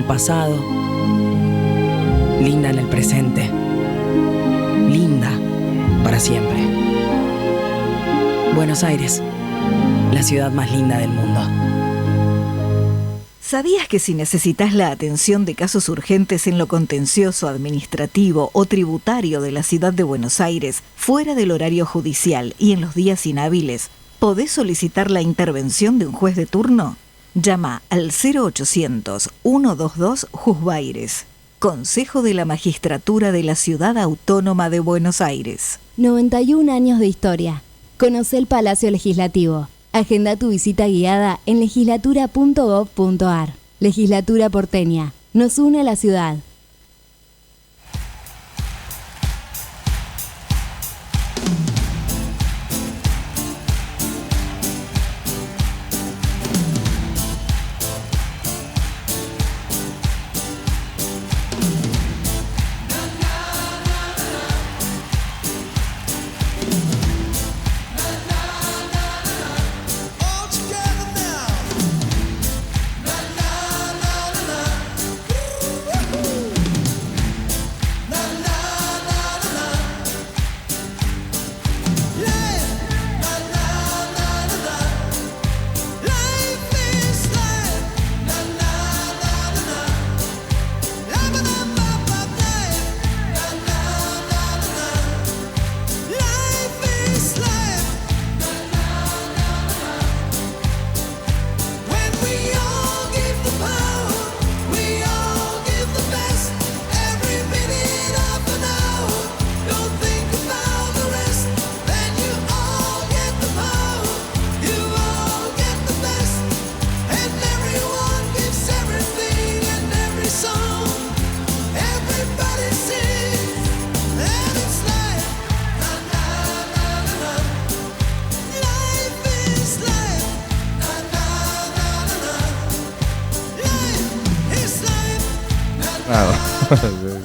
el pasado, linda en el presente, linda para siempre. Buenos Aires, la ciudad más linda del mundo. ¿Sabías que si necesitas la atención de casos urgentes en lo contencioso, administrativo o tributario de la ciudad de Buenos Aires, fuera del horario judicial y en los días inhábiles, podés solicitar la intervención de un juez de turno? Llama al 0800-122-JUZBAIRES. Consejo de la Magistratura de la Ciudad Autónoma de Buenos Aires. 91 años de historia. Conoce el Palacio Legislativo. Agenda tu visita guiada en legislatura.gov.ar. Legislatura porteña. Nos une a la ciudad.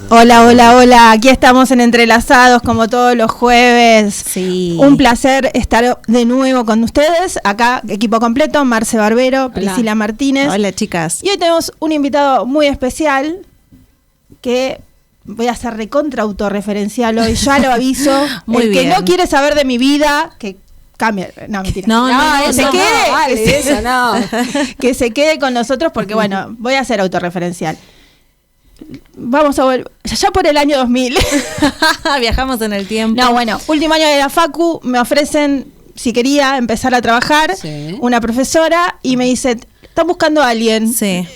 Hola, aquí estamos en Entrelazados como todos los jueves. Sí. Un placer estar de nuevo con ustedes. Acá, equipo completo, Marce Barbero, Priscila Martínez. Hola, chicas. Y hoy tenemos un invitado muy especial que voy a hacer recontra autorreferencial hoy, ya lo aviso. Muy bien. Que no quiere saber de mi vida, que cambie. No, mentira. No, que se quede. Vale, eso no. Que se quede con nosotros porque, bueno, voy a hacer autorreferencial. Vamos a volver, ya por el año 2000. Viajamos en el tiempo. No, bueno, último año de la facu, me ofrecen, si quería empezar a trabajar, Sí. una profesora, y me dice, están buscando a alguien. Sí.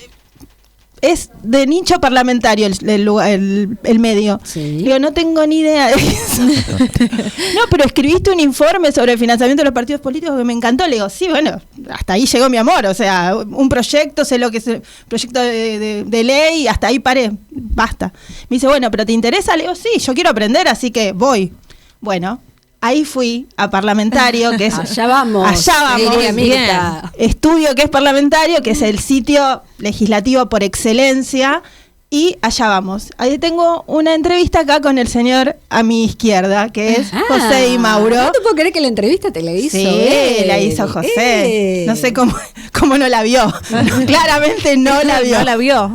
Es de nicho parlamentario el medio. Sí. Digo, no tengo ni idea de eso. No, pero escribiste un informe sobre el financiamiento de los partidos políticos que me encantó. Le digo, sí, bueno, hasta ahí llegó mi amor. O sea, un proyecto, sé lo que es el proyecto de ley, hasta ahí paré, basta. Me dice, bueno, ¿pero te interesa? Le digo, sí, yo quiero aprender, así que voy. Bueno, ahí fui a parlamentario, que es... Allá vamos. Diría Mirta. Estudio que es parlamentario, que es el sitio legislativo por excelencia, y allá vamos. Ahí tengo una entrevista acá con el señor a mi izquierda, que es José Di Mauro. No te puedo creer que la entrevista te la hizo. Sí, la hizo José. No sé cómo no la vio. Claramente no la vio. No la vio.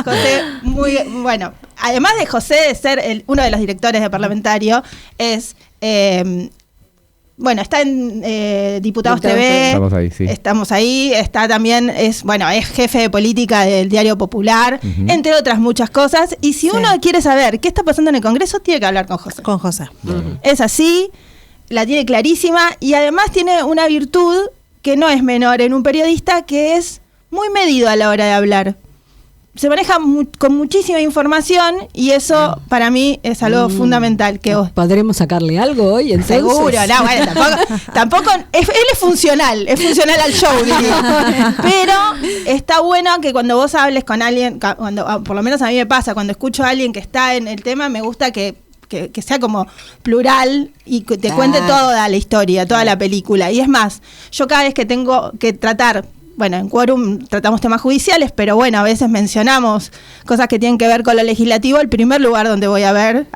José, muy bueno. Además de José de ser uno de los directores de parlamentario, es... bueno, está en Diputados TV. Estamos ahí, sí. Estamos ahí. Está también, es jefe de política del Diario Popular, entre otras muchas cosas. Y si uno quiere saber qué está pasando en el Congreso, tiene que hablar con José. Con José. Es así, la tiene clarísima, y además tiene una virtud que no es menor en un periodista, que es muy medido a la hora de hablar. Se maneja con muchísima información, y eso para mí es algo fundamental. Que vos, ¿Podremos sacarle algo hoy? Entonces? seguro, no, bueno, tampoco él es funcional al show, diría. Pero está bueno que cuando vos hables con alguien, por lo menos a mí me pasa, cuando escucho a alguien que está en el tema, me gusta que sea como plural y que te cuente toda la historia, toda la película. Y es más, yo cada vez que tengo que tratar bueno, en quórum tratamos temas judiciales, pero bueno, a veces mencionamos cosas que tienen que ver con lo legislativo. El primer lugar donde voy a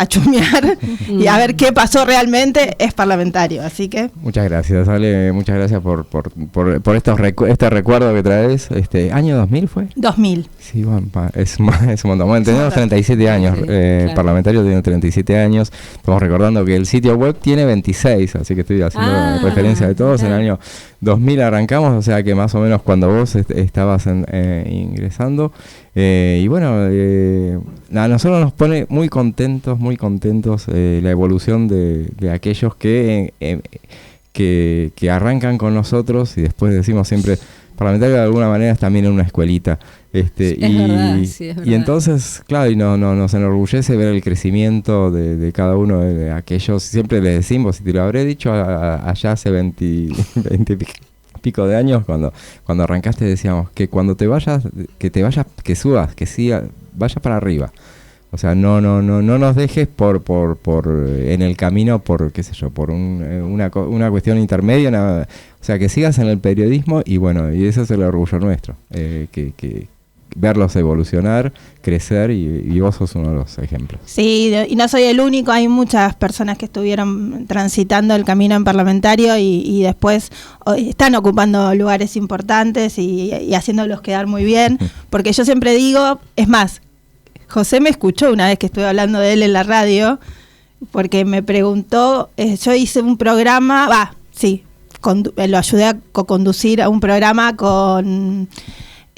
chusmear y a ver qué pasó realmente es parlamentario, así que... Muchas gracias, Ale, muchas gracias por este recuerdo que traes. ¿Año 2000 fue? 2000. Sí, bueno, es un montón. Bueno, tenemos 37 años, claro. parlamentario tiene 37 años. Estamos recordando que el sitio web tiene 26, así que estoy haciendo referencia de todos. Claro. En el año 2000 arrancamos, o sea que más o menos cuando vos estabas ingresando. Y bueno, a nosotros nos pone muy contentos la evolución de aquellos que arrancan con nosotros y después decimos siempre, parlamentario de alguna manera es también una escuelita. Verdad. Y entonces, claro, y nos enorgullece ver el crecimiento de cada uno de aquellos. Siempre les decimos, y te lo habré dicho allá hace 20 pico de años, cuando arrancaste, decíamos que cuando te vayas, que subas, que sigas, vayas para arriba. O sea, no nos dejes por en el camino por, qué sé yo, por una cuestión intermedia, o sea, que sigas en el periodismo y bueno, y ese es el orgullo nuestro, que verlos evolucionar, crecer y vos sos uno de los ejemplos. Sí, y no soy el único, hay muchas personas que estuvieron transitando el camino en parlamentario y después están ocupando lugares importantes y haciéndolos quedar muy bien, porque yo siempre digo, es más, José me escuchó una vez que estuve hablando de él en la radio, porque me preguntó, yo hice un programa, lo ayudé a co-conducir a un programa con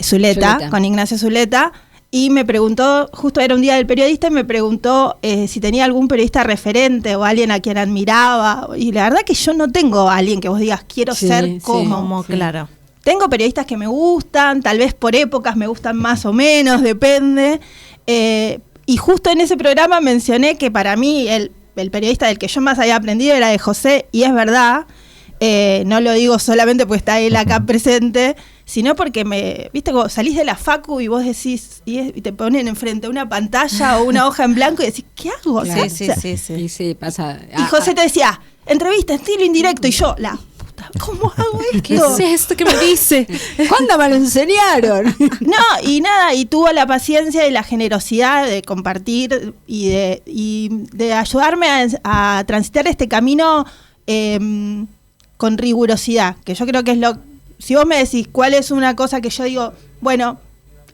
Zuleta, con Ignacio Zuleta, y me preguntó, justo era un día del periodista, y me preguntó si tenía algún periodista referente o alguien a quien admiraba, y la verdad que yo no tengo a alguien que vos digas, quiero ser como. Claro. Tengo periodistas que me gustan, tal vez por épocas me gustan más o menos, depende. Y justo en ese programa mencioné que para mí el periodista del que yo más había aprendido era de José, y es verdad, no lo digo solamente porque está él acá presente, sino porque viste, como salís de la facu y vos decís, y te ponen enfrente una pantalla o una hoja en blanco y decís, ¿qué hago? Claro. Sí, pasa. Y José te decía, entrevista, estilo indirecto, y yo, ¿cómo hago esto? ¿Qué es esto que me dice? ¿Cuándo me lo enseñaron? No, y nada, y tuvo la paciencia y la generosidad de compartir y de ayudarme a transitar este camino con rigurosidad, que yo creo que es si vos me decís cuál es una cosa que yo digo, bueno,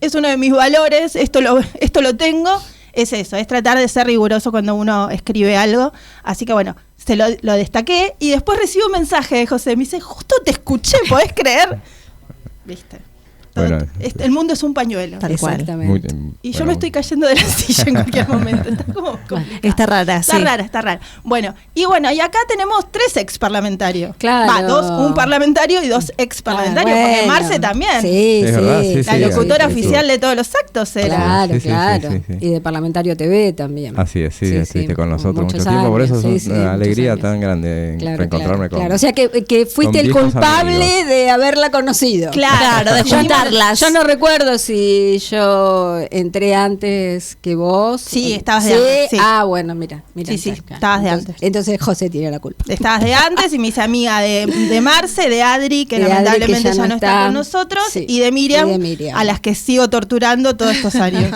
es uno de mis valores, esto lo tengo, es eso, es tratar de ser riguroso cuando uno escribe algo, así que bueno, se lo destaqué y después recibo un mensaje de José, me dice, justo te escuché, ¿podés creer? ¿Viste? Bueno, el mundo es un pañuelo. Tal cual. Exactamente. Y yo me estoy cayendo de la silla en cualquier momento. Está como Está rara, Está rara. Bueno, y acá tenemos 3 ex parlamentarios. Claro. Un parlamentario y 2 ex parlamentarios, porque Marce también. Sí, Es verdad, sí, La locutora oficial de todos los actos era. Claro. Sí. Y de Parlamentario TV también. Así es, estuviste con nosotros muchos mucho tiempo, por eso años, es una alegría muchos años. tan grande reencontrarme con. Claro, o sea que fuiste el viejos culpable amigos. de haberla conocido. Claro, de juntarlas. Yo no recuerdo si yo entré antes que vos. Sí, estabas de antes, sí. Ah, bueno, mira. Sí, cerca. estabas de antes. Entonces José tiene la culpa. Estabas de antes y me hice amiga de Marce, de Adri, que De Adri, lamentablemente que ya no está con nosotros, y de Miriam, a las que sigo torturando todos estos años.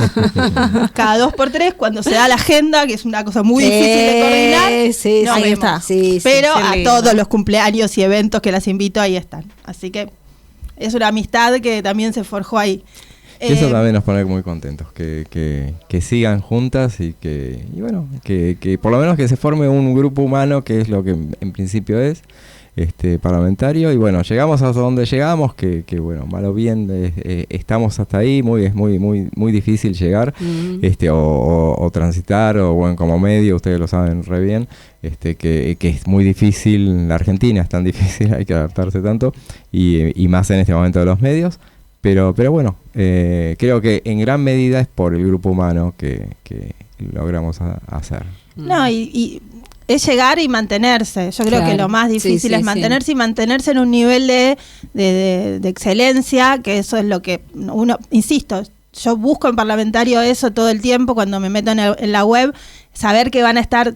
Cada 2x3, cuando se da la agenda, que es una cosa muy difícil de coordinar, Sí, nos ahí vemos. está. Sí, Pero qué a lindo. todos los cumpleaños y eventos que las invito, ahí están. Así que es una amistad que también se forjó ahí. Y eso también nos pone muy contentos, que sigan juntas y bueno, que por lo menos que se forme un grupo humano, que es lo que en principio es parlamentario. Y bueno, llegamos hasta donde llegamos, que bueno, mal o bien estamos hasta ahí, es muy difícil llegar, o transitar, o bueno, como medio, ustedes lo saben re bien, que es muy difícil, la Argentina es tan difícil, hay que adaptarse tanto, y más en este momento de los medios. Pero bueno, creo que en gran medida es por el grupo humano que logramos hacer. No, y es llegar y mantenerse. Yo creo que lo más difícil es mantenerse y mantenerse en un nivel de excelencia, que eso es lo que uno, insisto, yo busco en parlamentario eso todo el tiempo cuando me meto en la web, saber que van a estar,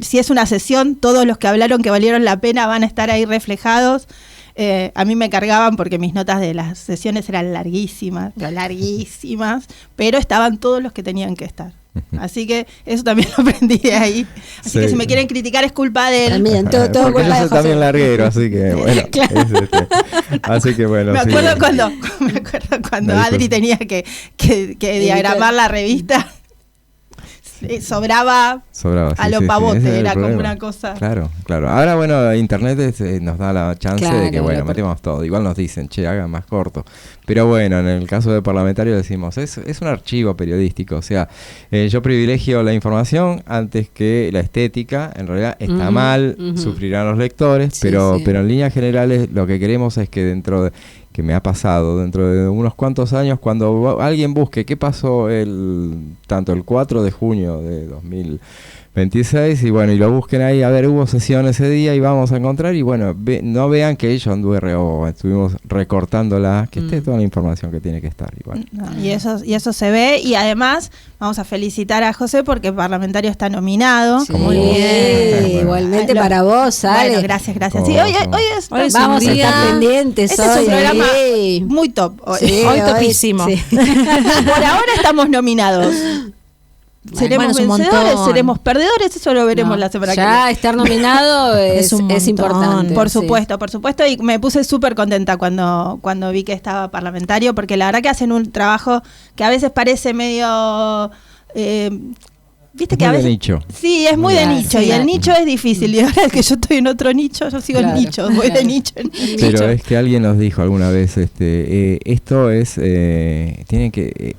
si es una sesión, todos los que hablaron que valieron la pena van a estar ahí reflejados. A mí me cargaban porque mis notas de las sesiones eran larguísimas, pero estaban todos los que tenían que estar. Así que eso también lo aprendí de ahí. Así que si me quieren criticar es culpa de él. También, todo Porque culpa yo de soy José. también larguero, así que bueno. Así que bueno. Me sí. acuerdo cuando No, Adri tenía que diagramar la revista. Sobraba a los pavotes, ese es el era como problema. una cosa. Claro. Ahora, bueno, Internet nos da la chance Claro, de que, bueno, metemos todo. Igual nos dicen, che, hagan más corto. Pero bueno, en el caso de parlamentario decimos, es un archivo periodístico. O sea, yo privilegio la información antes que la estética. En realidad está mal, sufrirán los lectores, Sí, pero sí. en líneas generales lo que queremos es que que me ha pasado dentro de unos cuantos años, cuando alguien busque qué pasó tanto el 4 de junio de 2026 y bueno, y lo busquen ahí, a ver, hubo sesión ese día y vamos a encontrar y bueno, no vean que yo estuvimos recortándola, que esté toda la información que tiene que estar igual. No, y eso se ve, y además vamos a felicitar a José porque el parlamentario está nominado. Sí, Muy bien. igualmente Ay, para vos, Ale. Bueno, gracias. Como Sí, hoy Hoy es Vamos un a día- estar pendientes este es un hoy. programa Sí. muy top. Hoy. Sí, Hoy topísimo. sí. Por ahora estamos nominados. ¿Seremos Bueno, es un vencedores? montón. ¿Seremos perdedores? Eso lo veremos No, la semana que ya viene. estar nominado Es un es montón. importante. Por sí. supuesto, y me puse súper contenta cuando vi que estaba parlamentario, porque la verdad que hacen un trabajo que a veces parece medio... Viste que Muy a de veces... nicho. Sí, es muy de Claro, nicho, sí, y el claro. nicho es difícil, y ahora que yo estoy en otro nicho, yo sigo Claro, en nicho, voy de nicho en nicho. Pero es que alguien nos dijo alguna vez, esto es,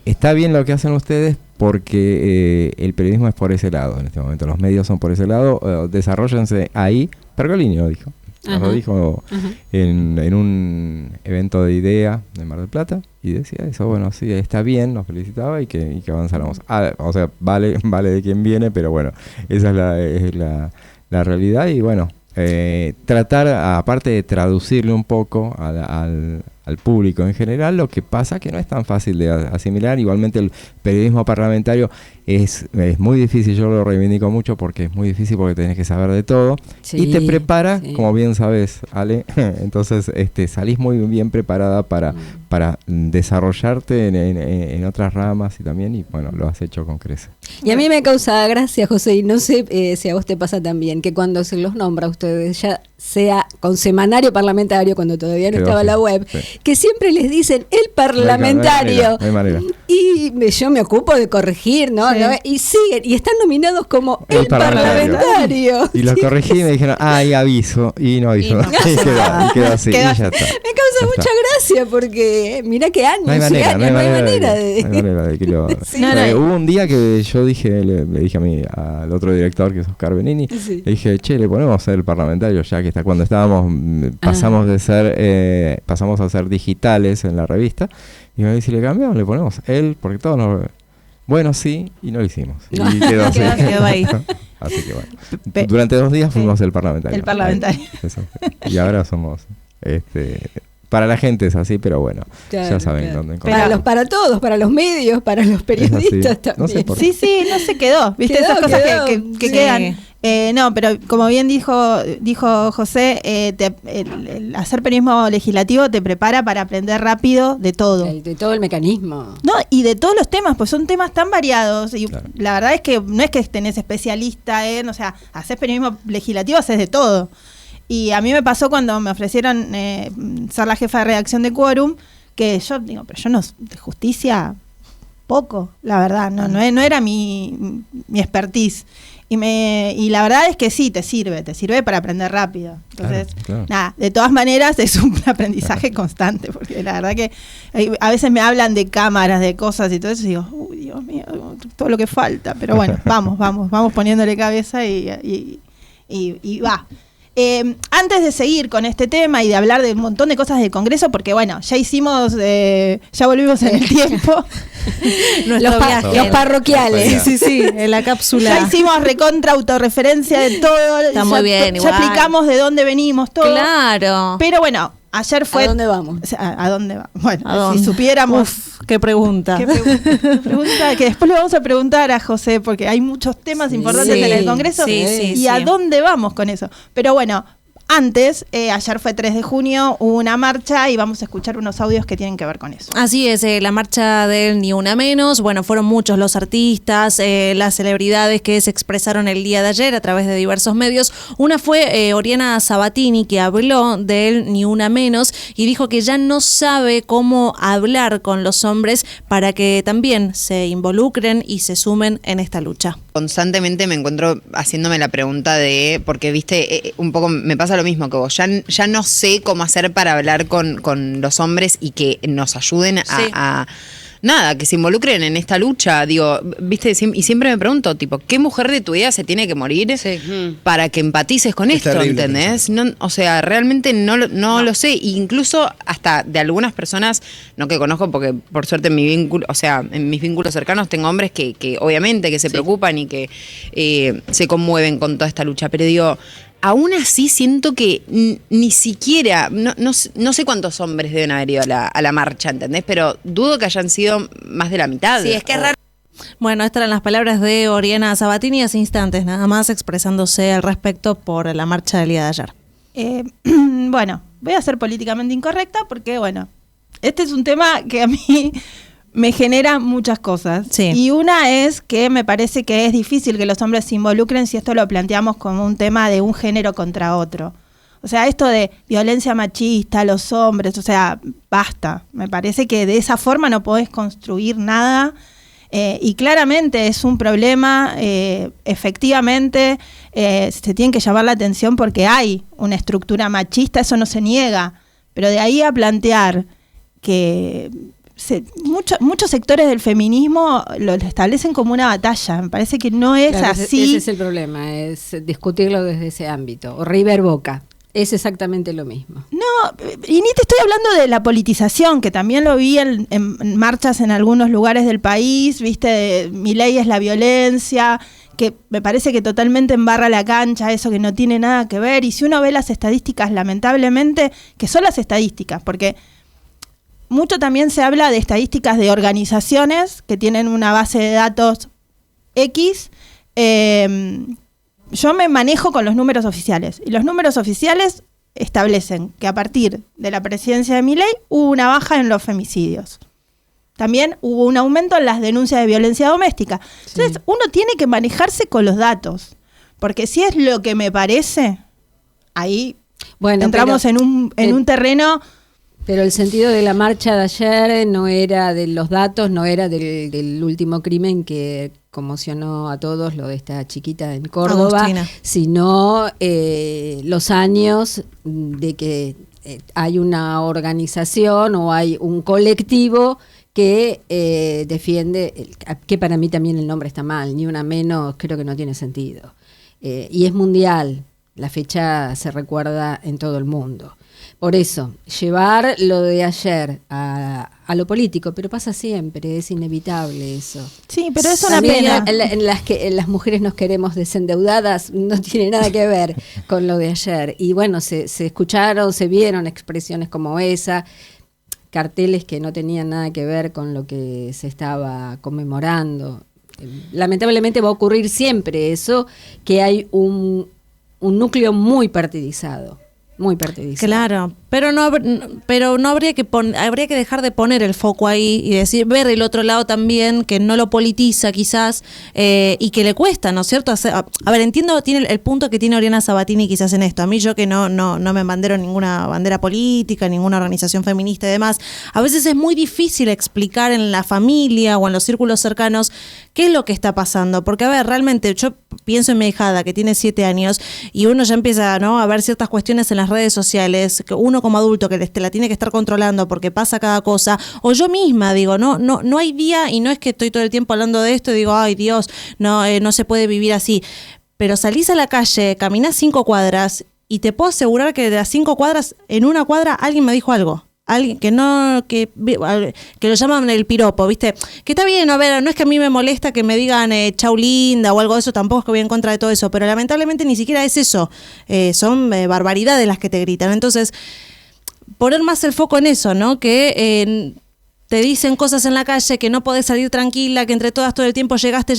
está bien lo que hacen ustedes porque el periodismo es por ese lado en este momento, los medios son por ese lado, desarróllense ahí. Pergolini lo dijo, nos lo Ajá. dijo en un evento de IDEA de Mar del Plata y decía eso, bueno, sí, está bien, nos felicitaba y que avanzáramos. O sea, vale de quien viene, pero bueno, esa es la realidad y bueno, tratar, aparte de traducirle un poco al público en general, lo que pasa que no es tan fácil de asimilar. Igualmente el periodismo parlamentario es muy difícil, yo lo reivindico mucho porque es muy difícil porque tenés que saber de todo Sí, y te prepara, sí. como bien sabes, Ale, entonces salís muy bien preparada para desarrollarte en otras ramas y también, y bueno, lo has hecho con creces. Y a mí me causa gracia, José, y no sé si a vos te pasa también, que cuando se los nombra a ustedes, ya sea con semanario parlamentario, cuando todavía no Quedó estaba así, la web, sí. que siempre les dicen el parlamentario. No hay manera. Y yo me ocupo de corregir, ¿no? Sí. ¿No? Y siguen, y están nominados como el parlamentario. Y los Sí. corregí y me dijeron, y aviso, y no aviso. Y no Y quedó así, Quedó y ya está. Me causa mucha gracia porque mira qué años, No hay manera, años, no hay manera de... no hay manera de que lo... Sí. No, Hubo un día que yo dije, le dije al otro director, que es Oscar Benini, Sí. le dije, che, le ponemos a ser el parlamentario ya que está, cuando estábamos, pasamos a ser digitales en la revista, y me dice, si le cambiamos, le ponemos él, porque todos nos... Bueno, sí, y no lo hicimos. Y quedó así. Quedó ahí. Así que bueno. Durante 2 días fuimos el parlamentario. El parlamentario. Eso fue. Y ahora somos... para la gente es así, pero bueno, Claro, ya saben claro. dónde encontrar. Para todos, para los medios, para los periodistas así. también. No sé por qué. Sí, no se quedó, ¿viste? Quedó, Esas cosas quedó. que Sí. quedan. No, pero como bien dijo José, el hacer periodismo legislativo te prepara para aprender rápido de todo. De todo el mecanismo. No, y de todos los temas, pues son temas tan variados. Y Claro. la verdad es que no es que tenés especialista en, o sea, haces periodismo legislativo, haces de todo. Y a mí me pasó cuando me ofrecieron ser la jefa de redacción de Quórum, que yo digo, pero yo no, de justicia, poco, la verdad, no era mi expertise. Y la verdad es que sí, te sirve para aprender rápido. Entonces, Claro. nada, de todas maneras es un aprendizaje constante, porque la verdad que a veces me hablan de cámaras, de cosas y todo eso, y digo, uy, Dios mío, todo lo que falta. Pero bueno, vamos poniéndole cabeza y va. Antes de seguir con este tema y de hablar de un montón de cosas del Congreso, porque bueno, ya volvimos en el tiempo. Nuestro viaje. Los parroquiales. Sí, en la cápsula. Ya hicimos recontra autorreferencia de todo. Está muy bien, ya igual. explicamos de dónde venimos, todo. Claro. Pero bueno, ayer fue... ¿A dónde vamos? ¿A dónde va? Bueno, ¿A dónde? si supiéramos... Uf, qué pregunta. ¿Qué pregunta? Que después le vamos a preguntar a José, porque hay muchos temas importantes Sí, en el Congreso. sí, ¿Y a sí. dónde vamos con eso? Pero bueno, antes, ayer fue 3 de junio, hubo una marcha y vamos a escuchar unos audios que tienen que ver con eso. Así es, la marcha del Ni Una Menos. Bueno, fueron muchos los artistas, las celebridades que se expresaron el día de ayer a través de diversos medios. Una fue Oriana Sabatini, que habló del Ni Una Menos y dijo que ya no sabe cómo hablar con los hombres para que también se involucren y se sumen en esta lucha. Constantemente me encuentro haciéndome la pregunta de, porque viste, un poco me pasa lo mismo que vos, ya no sé cómo hacer para hablar con los hombres y que nos ayuden a nada, que se involucren en esta lucha, digo, viste, y siempre me pregunto, tipo, ¿qué mujer de tu vida se tiene que morir para que empatices con esto, ¿entendés? No, o sea, realmente no lo sé, incluso hasta de algunas personas, no que conozco, porque por suerte en mi vínculo, o sea, en mis vínculos cercanos tengo hombres que obviamente que se preocupan y que se conmueven con toda esta lucha, pero digo, aún así siento que ni siquiera, no sé cuántos hombres deben haber ido a la marcha, ¿entendés? Pero dudo que hayan sido más de la mitad. Sí, es que es raro. Bueno, estas eran las palabras de Oriana Sabatini hace instantes, nada más expresándose al respecto por la marcha del día de ayer. Bueno, voy a ser políticamente incorrecta porque, bueno, este es un tema que a mí me genera muchas cosas. Sí. Y una es que me parece que es difícil que los hombres se involucren si esto lo planteamos como un tema de un género contra otro. O sea, esto de violencia machista, los hombres, o sea, basta. Me parece que de esa forma no podés construir nada. Y claramente es un problema, efectivamente se tiene que llamar la atención porque hay una estructura machista, eso no se niega. Pero de ahí a plantear que muchos sectores del feminismo lo establecen como una batalla. Me parece que no es así. Ese es el problema, es discutirlo desde ese ámbito. O River Boca, es exactamente lo mismo. No, y ni te estoy hablando de la politización, que también lo vi en marchas en algunos lugares del país, viste, Milei es la violencia, que me parece que totalmente embarra la cancha, eso que no tiene nada que ver. Y si uno ve las estadísticas, lamentablemente, que son las estadísticas, porque mucho también se habla de estadísticas de organizaciones que tienen una base de datos X. Yo me manejo con los números oficiales. Y los números oficiales establecen que a partir de la presidencia de Milei hubo una baja en los femicidios. También hubo un aumento en las denuncias de violencia doméstica. Sí. Entonces, uno tiene que manejarse con los datos. Porque si es lo que me parece, ahí entramos en un terreno. Pero el sentido de la marcha de ayer no era de los datos, no era del último crimen que conmocionó a todos, lo de esta chiquita en Córdoba, Agustina, sino los años de que hay una organización o hay un colectivo que defiende, que para mí también el nombre está mal, Ni Una Menos, creo que no tiene sentido. Y es mundial, la fecha se recuerda en todo el mundo. Por eso, llevar lo de ayer a lo político, pero pasa siempre, es inevitable eso. Sí, pero es una pena. En las que las mujeres nos queremos desendeudadas, no tiene nada que ver con lo de ayer. Y bueno, se escucharon, se vieron expresiones como esa, carteles que no tenían nada que ver con lo que se estaba conmemorando. Lamentablemente va a ocurrir siempre eso, que hay un núcleo muy partidizado. Muy partidizado. Claro, pero no habría que dejar de poner el foco ahí y decir, ver el otro lado también, que no lo politiza quizás, y que le cuesta, ¿no es cierto? A ver, entiendo tiene el punto que tiene Oriana Sabatini quizás en esto. A mí, yo que no me bandero ninguna bandera política, ninguna organización feminista y demás, a veces es muy difícil explicar en la familia o en los círculos cercanos qué es lo que está pasando. Porque, a ver, realmente yo pienso en mi hijada que tiene 7 años y uno ya empieza, ¿no?, a ver ciertas cuestiones en las redes sociales, que uno como adulto que la tiene que estar controlando porque pasa cada cosa, o yo misma digo, no hay día, y no es que estoy todo el tiempo hablando de esto y digo, ay Dios, no se puede vivir así, pero salís a la calle, caminás 5 cuadras y te puedo asegurar que de las 5 cuadras, en una cuadra alguien me dijo algo. Alguien que lo llaman el piropo, ¿viste? Que está bien, a ver, no es que a mí me molesta que me digan chau linda o algo de eso, tampoco es que voy en contra de todo eso, pero lamentablemente ni siquiera es eso, son barbaridades las que te gritan. Entonces, poner más el foco en eso, ¿no? Que te dicen cosas en la calle, que no podés salir tranquila, que entre todas todo el tiempo llegaste,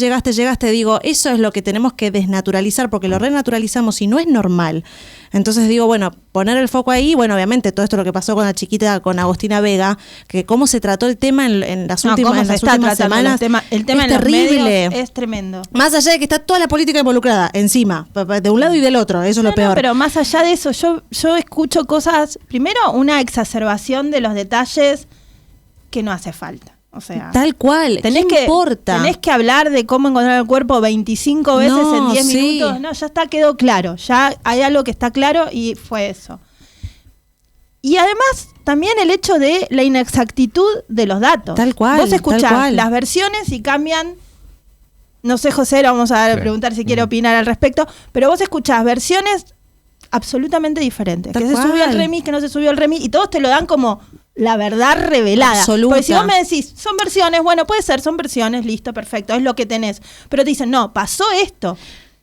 digo, eso es lo que tenemos que desnaturalizar, porque lo renaturalizamos y no es normal. Entonces digo, bueno, poner el foco ahí, bueno, obviamente todo esto lo que pasó con la chiquita, con Agostina Vega, que cómo se trató el tema en las últimas semanas, el tema es en terrible. Los medios es tremendo. Más allá de que está toda la política involucrada encima, de un lado y del otro, eso es lo peor. No, pero más allá de eso, yo escucho cosas, primero una exacerbación de los detalles que no hace falta. O sea, tal cual, ¿qué importa? Tenés que hablar de cómo encontrar el cuerpo 25 veces en 10 minutos. No, ya quedó claro. Ya hay algo que está claro y fue eso. Y además, también el hecho de la inexactitud de los datos. Tal cual. Vos escuchás las versiones y cambian. No sé, José, le vamos a preguntar si quiere opinar al respecto. Pero vos escuchás versiones absolutamente diferentes. Que se subió al remis, que no se subió al remis. Y todos te lo dan como la verdad revelada. Absoluta. Porque si vos me decís, son versiones, bueno, puede ser, son versiones, listo, perfecto, es lo que tenés. Pero te dicen, no, pasó esto.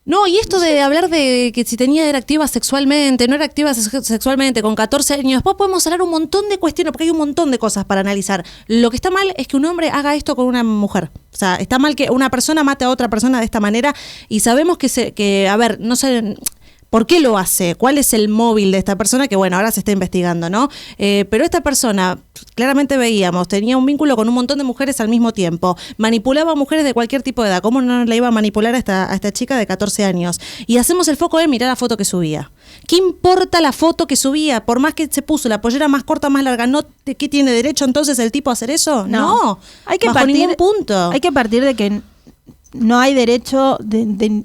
No, y esto de hablar de que si era activa sexualmente, no era activa sexualmente, con 14 años, después podemos hablar un montón de cuestiones, porque hay un montón de cosas para analizar. Lo que está mal es que un hombre haga esto con una mujer. O sea, está mal que una persona mate a otra persona de esta manera, y sabemos que a ver, no sé... ¿Por qué lo hace? ¿Cuál es el móvil de esta persona? Que bueno, ahora se está investigando, ¿no? Pero esta persona, claramente veíamos, tenía un vínculo con un montón de mujeres al mismo tiempo. Manipulaba a mujeres de cualquier tipo de edad. ¿Cómo no la iba a manipular a esta chica de 14 años? Y hacemos el foco de mirar la foto que subía. ¿Qué importa la foto que subía? Por más que se puso la pollera más corta, más larga, ¿qué tiene derecho entonces el tipo a hacer eso? No. Hay que bajo ningún punto. Hay que partir de que no hay derecho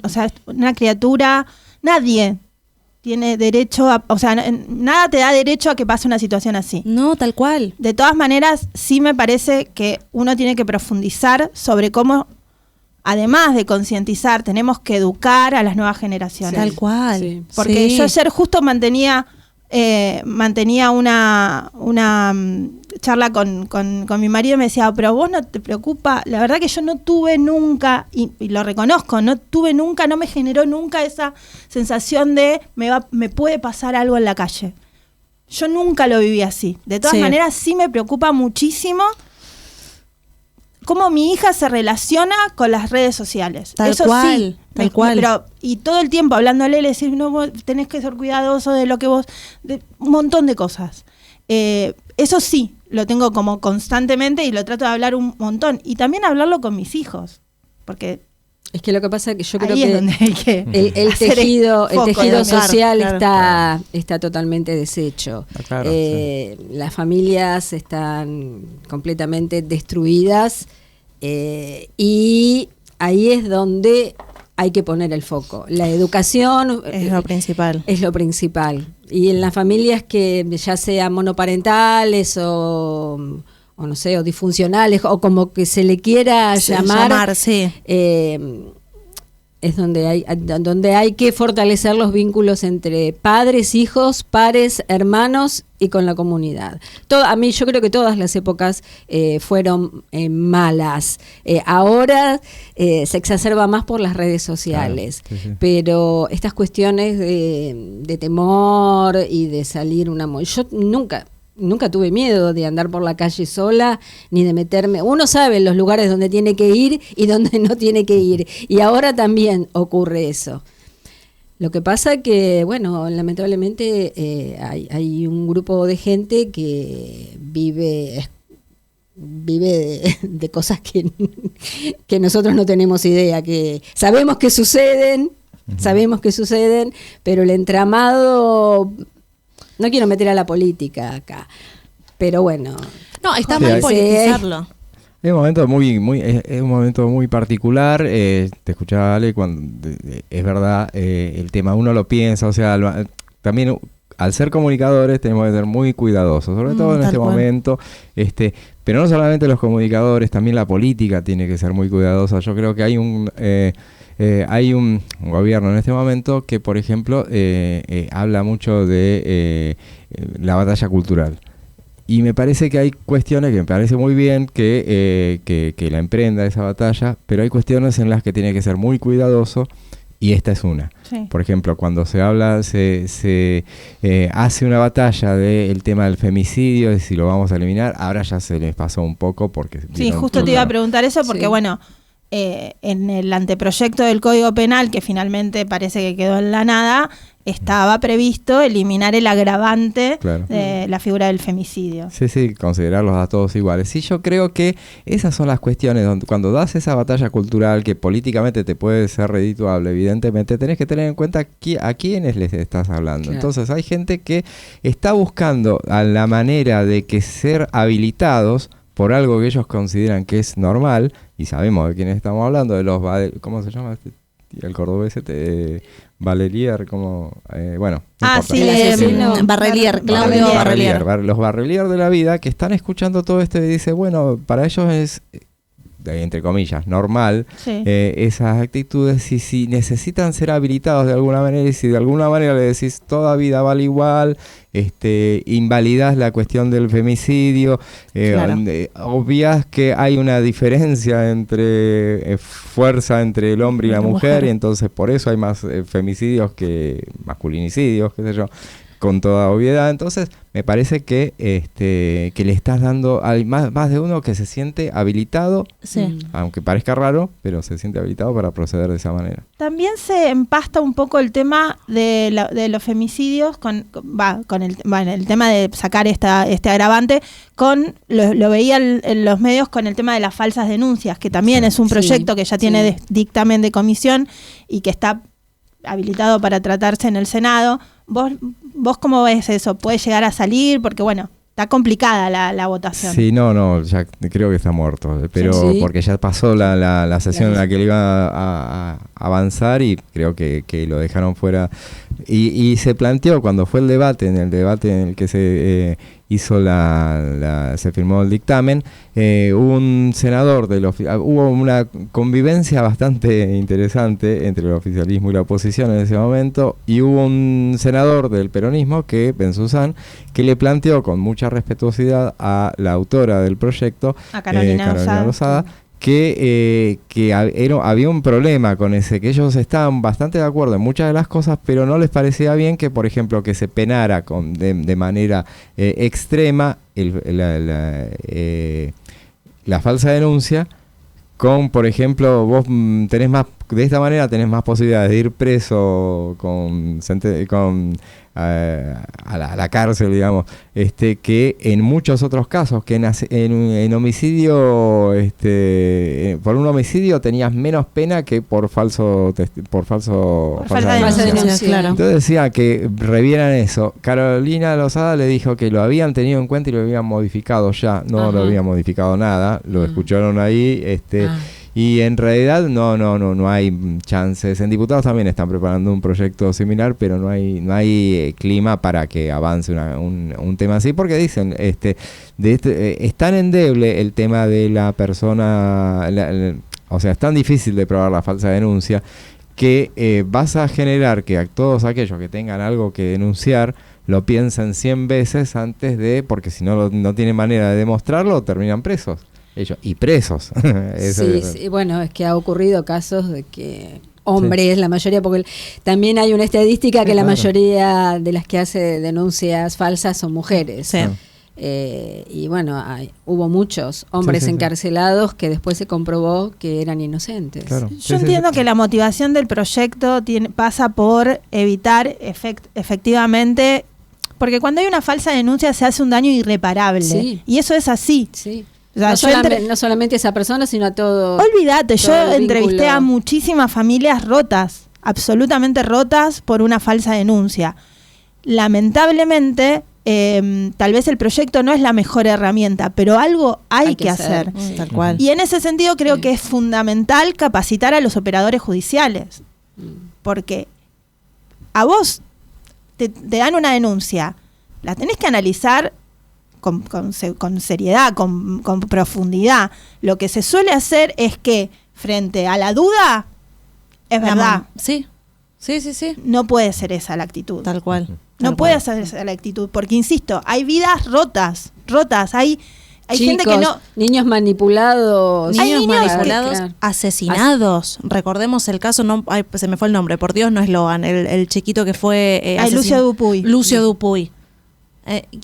o sea, una criatura... Nadie tiene derecho o sea, nada te da derecho a que pase una situación así. No, tal cual. De todas maneras, sí me parece que uno tiene que profundizar sobre cómo, además de concientizar, tenemos que educar a las nuevas generaciones. Tal cual. Sí. Porque yo ayer justo mantenía una charla con mi marido y me decía, pero vos no te preocupa, la verdad que yo no tuve nunca, y lo reconozco, no me generó nunca esa sensación de me puede pasar algo en la calle. Yo nunca lo viví así. De todas maneras sí me preocupa muchísimo cómo mi hija se relaciona con las redes sociales. Eso sí, tal cual. Pero, y todo el tiempo hablándole, le decir, no, vos tenés que ser cuidadoso de lo que vos... de un montón de cosas. Eso sí, lo tengo como constantemente y lo trato de hablar un montón. Y también hablarlo con mis hijos, porque... Es que lo que pasa es que yo creo ahí es donde hay que el tejido social claro. está totalmente deshecho. Claro, sí. Las familias están completamente destruidas y ahí es donde hay que poner el foco. La educación es lo principal. Es lo principal. Y en las familias que ya sean monoparentales o no sé, o disfuncionales, o como que se le quiera llamar sí. Es donde hay que fortalecer los vínculos entre padres, hijos, pares, hermanos y con la comunidad. A mí yo creo que todas las épocas fueron malas. Ahora se exacerba más por las redes sociales, claro, sí. Pero estas cuestiones de temor y de salir yo nunca tuve miedo de andar por la calle sola, ni de meterme. Uno sabe los lugares donde tiene que ir y donde no tiene que ir. Y ahora también ocurre eso. Lo que pasa que, bueno, lamentablemente hay un grupo de gente que vive de cosas que nosotros no tenemos idea, que sabemos que suceden, pero el entramado... No quiero meter a la política acá, pero bueno. No, está mal politizarlo. Es un momento muy particular. Te escuchaba, Ale, cuando es verdad, el tema uno lo piensa, o sea, también al ser comunicadores tenemos que ser muy cuidadosos, sobre todo en este momento. Pero no solamente los comunicadores, también la política tiene que ser muy cuidadosa. Yo creo que hay un gobierno en este momento que, por ejemplo, habla mucho de la batalla cultural. Y me parece que hay cuestiones que me parece muy bien que la emprenda esa batalla, pero hay cuestiones en las que tiene que ser muy cuidadoso Y esta es una. Sí. Por ejemplo, cuando se habla, se hace una batalla del tema del femicidio, de si lo vamos a eliminar, ahora ya se les pasó un poco porque... Sí, justo te iba a preguntar eso porque, bueno, en el anteproyecto del Código Penal, que finalmente parece que quedó en la nada, estaba previsto eliminar el agravante de la figura del femicidio. Sí, considerarlos a todos iguales. Sí, yo creo que esas son las cuestiones donde cuando das esa batalla cultural que políticamente te puede ser redituable, evidentemente tenés que tener en cuenta a quiénes les estás hablando. Claro. Entonces hay gente que está buscando a la manera de que ser habilitados por algo que ellos consideran que es normal, y sabemos de quiénes estamos hablando, de los... ¿Cómo se llama el cordobés? Valelier, como... bueno, no importa. Barrelier, Claudio Barrelier. Los Barrelier de la vida que están escuchando todo esto y dicen, bueno, para ellos es... entre comillas, normal, esas actitudes, y si necesitan ser habilitados de alguna manera, y si de alguna manera le decís toda vida vale igual, invalidás la cuestión del femicidio, obviás que hay una diferencia entre fuerza entre el hombre y la mujer, y entonces por eso hay más femicidios que masculinicidios, qué sé yo, con toda obviedad. Entonces me parece que le estás dando a más de uno que se siente habilitado, aunque parezca raro, pero se siente habilitado para proceder de esa manera. También se empasta un poco el tema de los femicidios con el tema de sacar este agravante, con lo veía en los medios con el tema de las falsas denuncias, que también es un proyecto que ya tiene dictamen de comisión y que está habilitado para tratarse en el Senado. ¿Vos cómo ves eso? ¿Puede llegar a salir? Porque, bueno, está complicada la votación. Sí, no, ya creo que está muerto. Pero porque ya pasó la sesión en la que le iba a avanzar y creo que lo dejaron fuera. Y se planteó cuando fue el debate en el que se hizo se firmó el dictamen, un senador hubo una convivencia bastante interesante entre el oficialismo y la oposición en ese momento, y hubo un senador del peronismo, Benzuzán, que le planteó con mucha respetuosidad a la autora del proyecto, a Carolina Lozada, que había un problema con ese, que ellos estaban bastante de acuerdo en muchas de las cosas, pero no les parecía bien que, por ejemplo, que se penara de manera extrema la falsa denuncia, por ejemplo, vos tenés más, de esta manera tenés más posibilidades de ir preso a la cárcel, digamos, que en muchos otros casos, que en homicidio, por un homicidio tenías menos pena que por falsa denuncia. Claro. Entonces decía que revieran eso. Carolina Lozada le dijo que lo habían tenido en cuenta y lo habían modificado ya. No lo habían modificado nada, lo escucharon ahí, y en realidad no hay chances. En diputados también están preparando un proyecto similar, pero no hay clima para que avance un tema así, porque dicen es tan endeble el tema de la persona, o sea, es tan difícil de probar la falsa denuncia, que vas a generar que a todos aquellos que tengan algo que denunciar lo piensen 100 veces antes porque si no tienen manera de demostrarlo, terminan presos. Ellos, y presos. Sí, bueno, es que ha ocurrido casos de que hombres, la mayoría, porque también hay una estadística que la mayoría de las que hace denuncias falsas son mujeres. Sí. Y bueno, hubo muchos hombres encarcelados que después se comprobó que eran inocentes. Claro. Yo entiendo que la motivación del proyecto pasa por evitar efectivamente, porque cuando hay una falsa denuncia se hace un daño irreparable, y eso es así. Sí. O sea, no solamente a esa persona, sino a todo. Olvídate, yo entrevisté a muchísimas familias rotas, absolutamente rotas por una falsa denuncia. Lamentablemente, tal vez el proyecto no es la mejor herramienta, pero algo hay que hacer. Tal cual. Y en ese sentido creo que es fundamental capacitar a los operadores judiciales, porque a vos te dan una denuncia, la tenés que analizar con seriedad, con profundidad. Lo que se suele hacer es que frente a la duda, es verdad. Sí. No puede ser esa la actitud. Tal cual. No puede ser esa la actitud, porque insisto, hay vidas rotas, hay Hay chicos, gente que no... niños manipulados. Niños manipulados, claro, asesinados. Recordemos el caso, se me fue el nombre, por Dios, no es Logan, el chiquito que fue Lucio Dupuy. Lucio Dupuy.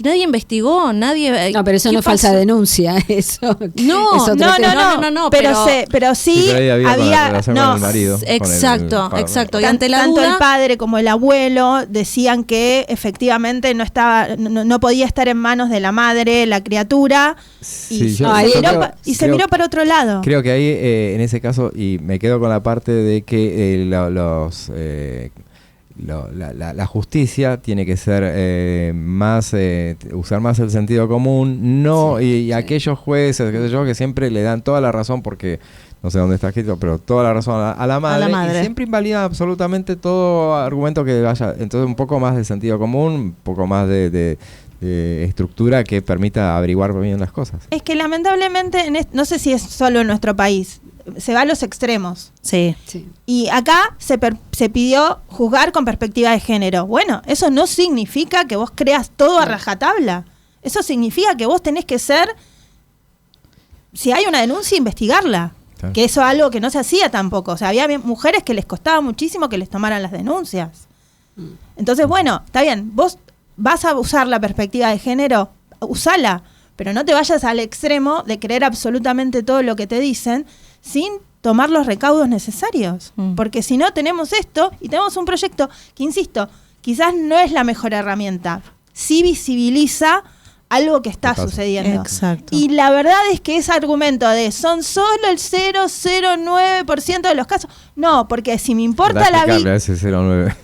Nadie investigó, nadie... No, pero eso no es falsa denuncia, eso. No, pero sí había... Con el marido, exacto. Y ante la tanto duda, el padre como el abuelo decían que efectivamente no podía estar en manos de la madre, la criatura, y se miró para otro lado. Creo que ahí, en ese caso, y me quedo con la parte de que la justicia tiene que ser usar más el sentido común, y aquellos jueces, qué sé yo, que siempre le dan toda la razón, porque no sé dónde está escrito, pero toda la razón a la madre, y siempre invalidan absolutamente todo argumento que vaya. Entonces, un poco más de sentido común, un poco más de estructura que permita averiguar bien las cosas. Es que lamentablemente, no sé si es solo en nuestro país, se va a los extremos. Sí. Y acá se pidió juzgar con perspectiva de género. Bueno, eso no significa que vos creas todo a rajatabla. Eso significa que vos tenés que ser, si hay una denuncia, investigarla. Claro. Que eso es algo que no se hacía tampoco. O sea, había mujeres que les costaba muchísimo que les tomaran las denuncias. Entonces, bueno, está bien, vos vas a usar la perspectiva de género, usala, pero no te vayas al extremo de creer absolutamente todo lo que te dicen sin tomar los recaudos necesarios. Porque si no, tenemos esto y tenemos un proyecto que, insisto, quizás no es la mejor herramienta. Sí visibiliza algo que está sucediendo. Exacto. Y la verdad es que ese argumento de son solo el 0,09% de los casos, no, porque si me importa la vida...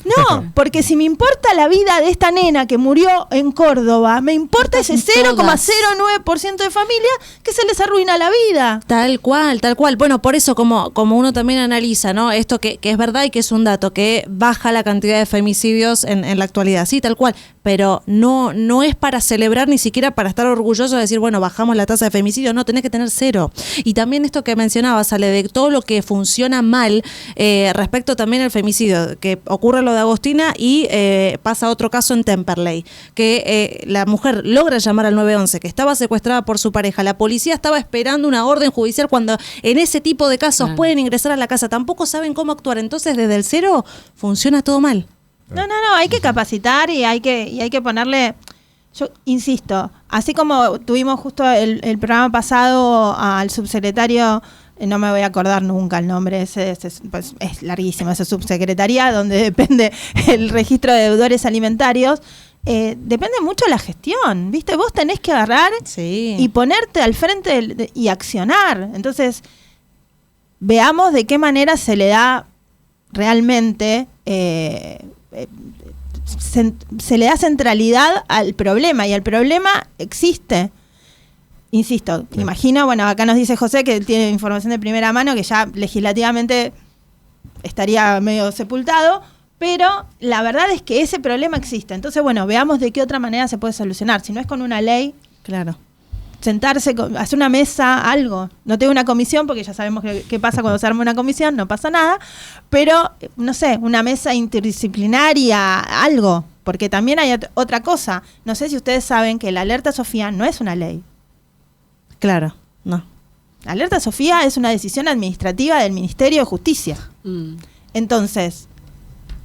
No, porque si me importa la vida de esta nena que murió en Córdoba, me importa ese 0,09% de familias que se les arruina la vida. Tal cual. Bueno, por eso como uno también analiza, ¿no? Esto que es verdad y que es un dato, que baja la cantidad de femicidios en la actualidad, sí, tal cual, pero no es para celebrar ni siquiera para estar orgulloso de decir, bueno, bajamos la tasa de femicidios, no, tenés que tener 0. Y también esto que mencionabas, Ale, de todo lo que funciona mal respecto también al femicidio, que ocurre lo de Agostina y pasa otro caso en Temperley, que la mujer logra llamar al 911, que estaba secuestrada por su pareja, la policía estaba esperando una orden judicial cuando en ese tipo de casos pueden ingresar a la casa, tampoco saben cómo actuar, entonces desde el 0 funciona todo mal. No, hay que capacitar y hay que ponerle... Yo insisto, así como tuvimos justo el programa pasado al subsecretario, no me voy a acordar nunca el nombre, pues es larguísimo, esa subsecretaría donde depende el registro de deudores alimentarios, depende mucho de la gestión, ¿viste? Vos tenés que agarrar y ponerte al frente y accionar. Entonces, veamos de qué manera se le da realmente... se le da centralidad al problema, y el problema existe. Insisto, imagino, bueno, acá nos dice José que tiene información de primera mano que ya legislativamente estaría medio sepultado, pero la verdad es que ese problema existe. Entonces, bueno, veamos de qué otra manera se puede solucionar. Si no es con una ley, claro, sentarse, hacer una mesa, algo. No tengo una comisión, porque ya sabemos qué pasa cuando se arma una comisión, no pasa nada, pero, no sé, una mesa interdisciplinaria, algo, porque también hay otra cosa. No sé si ustedes saben que la alerta Sofía no es una ley. Claro, no. La alerta Sofía es una decisión administrativa del Ministerio de Justicia. Entonces,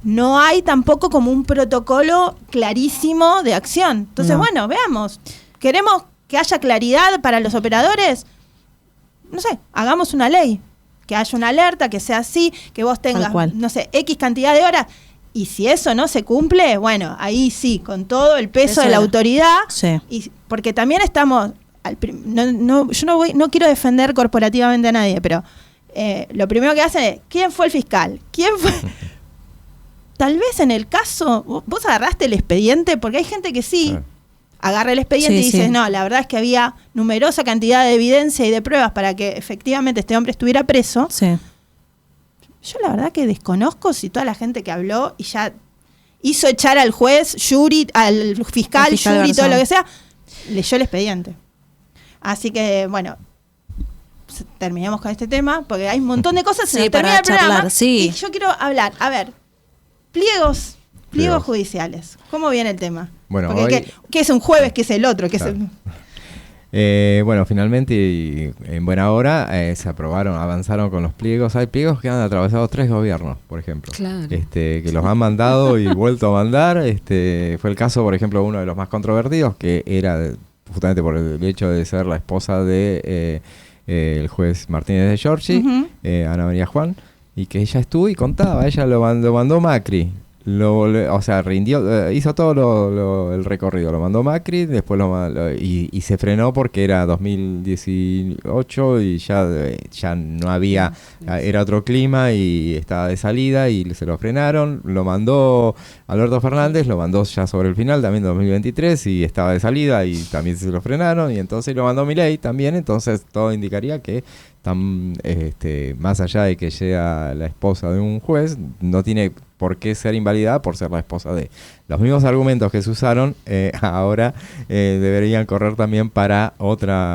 no hay tampoco como un protocolo clarísimo de acción. Entonces, bueno, veamos. Queremos que haya claridad para los operadores, no sé, hagamos una ley, que haya una alerta, que sea así, que vos tengas, no sé, X cantidad de horas, y si eso no se cumple, bueno, ahí sí, con todo el peso de la autoridad, y porque también estamos, yo no quiero defender corporativamente a nadie, pero lo primero que hacen es, ¿quién fue el fiscal? ¿Quién fue? Tal vez en el caso, vos agarraste el expediente, porque hay gente que agarra el expediente y dices, no, la verdad es que había numerosa cantidad de evidencia y de pruebas para que efectivamente este hombre estuviera preso. Yo la verdad que desconozco si toda la gente que habló y ya hizo echar al juez, al fiscal, jury, todo lo que sea, leyó el expediente. Así que, bueno, terminemos con este tema, porque hay un montón de cosas, se nos termina el programa. Y yo quiero hablar, a ver, pliegos judiciales. ¿Cómo viene el tema? Bueno, porque hoy, ¿qué es un jueves? ¿Qué es el otro? ¿Qué es Bueno, finalmente y en buena hora se avanzaron con los pliegos. Hay pliegos que han atravesado 3 gobiernos, por ejemplo, claro. Que los han mandado y vuelto a mandar. Fue el caso, por ejemplo, uno de los más controvertidos, que era justamente por el hecho de ser la esposa de el juez Martínez de Giorgi, Ana María Juan, y que ella estuvo y contaba, ella lo mandó Macri. Rindió, hizo todo el recorrido, lo mandó Macri, después y se frenó porque era 2018 y ya no había, era otro clima y estaba de salida y se lo frenaron. Lo mandó Alberto Fernández, lo mandó ya sobre el final, también 2023, y estaba de salida y también se lo frenaron, y entonces lo mandó Milei también. Entonces todo indicaría que más allá de que sea la esposa de un juez, no tiene por qué ser invalidada por ser la esposa de. Los mismos argumentos que se usaron ahora deberían correr también para otro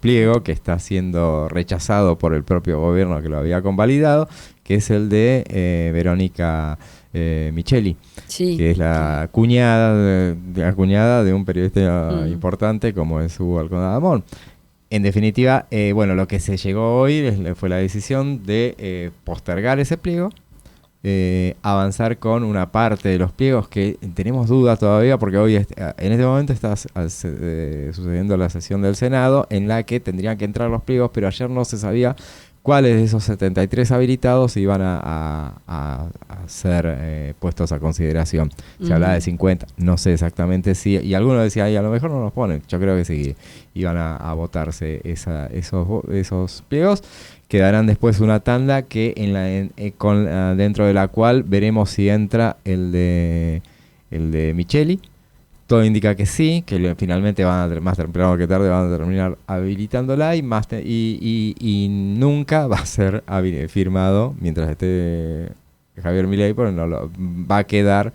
pliego que está siendo rechazado por el propio gobierno que lo había convalidado, que es el de Verónica Micheli, que es la cuñada de un periodista importante como es Hugo Alconadamón. En definitiva, lo que se llegó hoy fue la decisión de postergar ese pliego, avanzar con una parte de los pliegos que tenemos dudas todavía, porque hoy en este momento está sucediendo la sesión del Senado en la que tendrían que entrar los pliegos, pero ayer no se sabía cuáles de esos 73 habilitados iban a ser puestos a consideración. Se hablaba de 50, no sé exactamente si, y algunos decían, a lo mejor no los ponen. Yo creo que sí, iban a votarse esos pliegos. Quedarán después una tanda que dentro de la cual veremos si entra el de Micheli. Todo indica que sí, que finalmente más temprano que tarde van a terminar habilitándola y nunca va a ser firmado mientras esté Javier Milei, porque va a quedar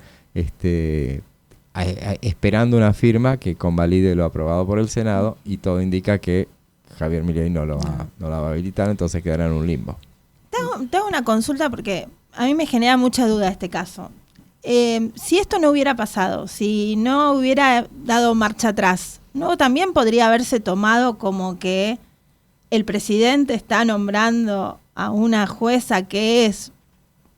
esperando una firma que convalide lo aprobado por el Senado, y todo indica que Javier Milei no la va a habilitar, entonces quedará en un limbo. Tengo una consulta porque a mí me genera mucha duda este caso. Si esto no hubiera pasado, si no hubiera dado marcha atrás, ¿no también podría haberse tomado como que el presidente está nombrando a una jueza que es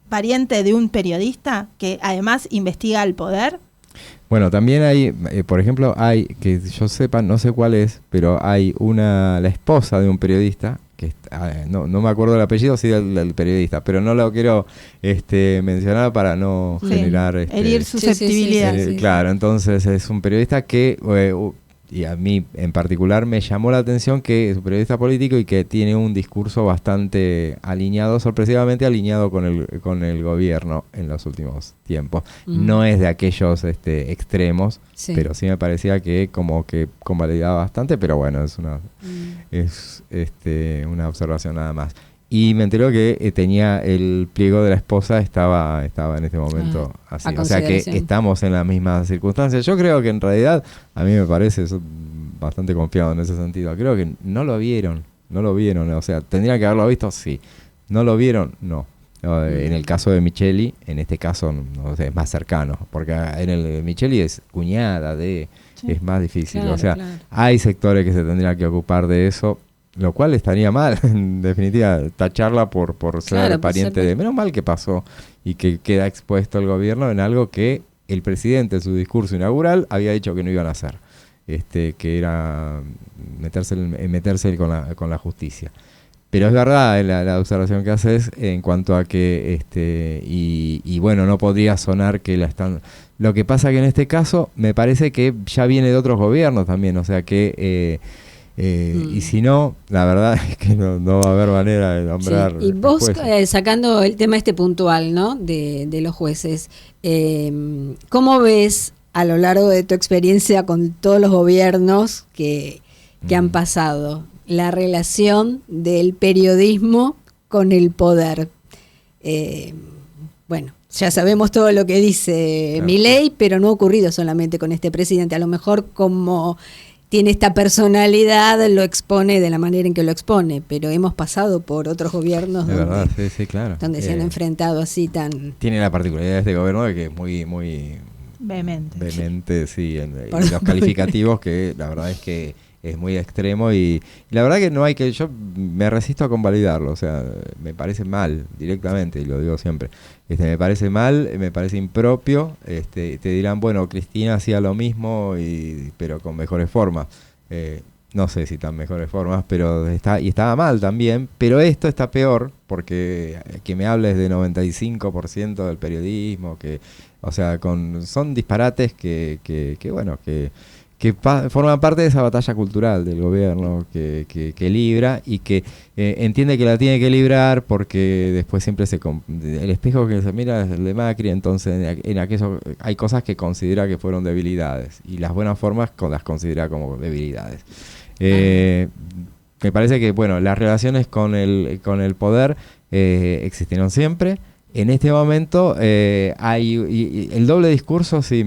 pariente de un periodista que además investiga el poder? Bueno, también hay, por ejemplo, que yo sepa, no sé cuál es, pero hay la esposa de un periodista, que no me acuerdo el apellido, sí del periodista, pero no lo quiero mencionar para no generar herir susceptibilidad. Claro, entonces es un periodista que y a mí en particular me llamó la atención que es un periodista político y que tiene un discurso bastante sorpresivamente alineado con el gobierno en los últimos tiempos. No es de aquellos extremos, pero sí me parecía que como que convalidaba bastante, pero bueno, es una observación nada más. Y me enteró que tenía el pliego de la esposa, estaba en este momento así. O sea que estamos en las mismas circunstancias. Yo creo que en realidad, a mí me parece, soy bastante confiado en ese sentido. Creo que no lo vieron. O sea, ¿tendrían que haberlo visto? Sí. ¿No lo vieron? No. En el caso de Micheli, en este caso no sé, es más cercano, porque en el de Micheli es cuñada es más difícil. Claro, o sea, hay sectores que se tendrían que ocupar de eso. Lo cual estaría mal, en definitiva, tacharla por ser pariente de... Menos mal que pasó y que queda expuesto el gobierno en algo que el presidente en su discurso inaugural había dicho que no iban a hacer, que era meterse con la justicia. Pero es verdad la observación que haces en cuanto a que, y bueno, no podría sonar que la están... Lo que pasa que en este caso me parece que ya viene de otros gobiernos también, o sea que... y si no, la verdad es que no va a haber manera de nombrar. Y vos, sacando el tema puntual, ¿no? de los jueces, ¿cómo ves a lo largo de tu experiencia con todos los gobiernos que han pasado la relación del periodismo con el poder? Bueno, ya sabemos todo lo que dice Milei, pero no ha ocurrido solamente con este presidente. A lo mejor como tiene esta personalidad, lo expone de la manera en que lo expone, pero hemos pasado por otros gobiernos claro. donde se han enfrentado así tan... Tiene la particularidad de este gobierno de que es muy Vehemente, sí, en los calificativos, que la verdad es que es muy extremo y la verdad que no hay que, yo me resisto a convalidarlo, o sea, me parece mal directamente, y lo digo siempre, me parece mal, me parece impropio, te dirán, bueno, Cristina hacía lo mismo, pero con mejores formas, no sé si tan mejores formas, pero estaba mal también, pero esto está peor, porque que me hables de 95% del periodismo, o sea, son disparates que forman parte de esa batalla cultural del gobierno que libra y que entiende que la tiene que librar porque después siempre el espejo que se mira es el de Macri, entonces en aquello hay cosas que considera que fueron debilidades y las buenas formas las considera como debilidades. Me parece que bueno, las relaciones con el poder existieron siempre. En este momento hay el doble discurso, sí,